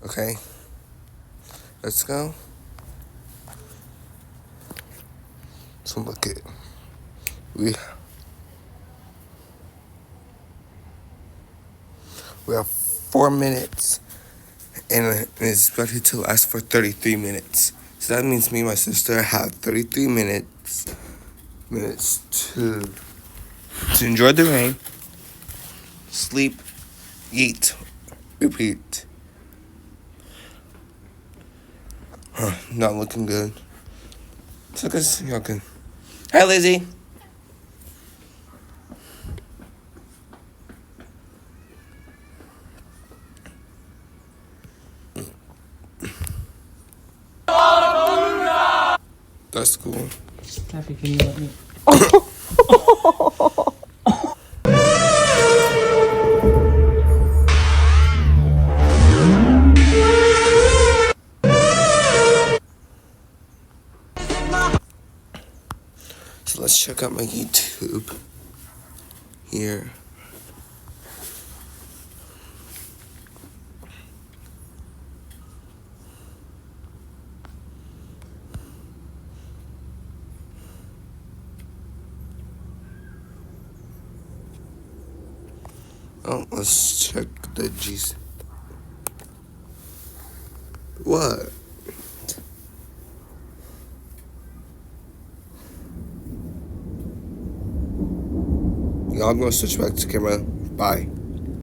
Okay, let's go. So look it. We have 4 minutes, and it's expected to last for 33 minutes. So that means me and my sister have 33 minutes to enjoy the rain, sleep, eat, repeat. Not looking good. So I guess y'all can. Hi, Lizzie. That's cool. Happy, can you let me? So let's check out my YouTube here. Oh, let's check the G's. What? Y'all gonna switch back to camera. Bye.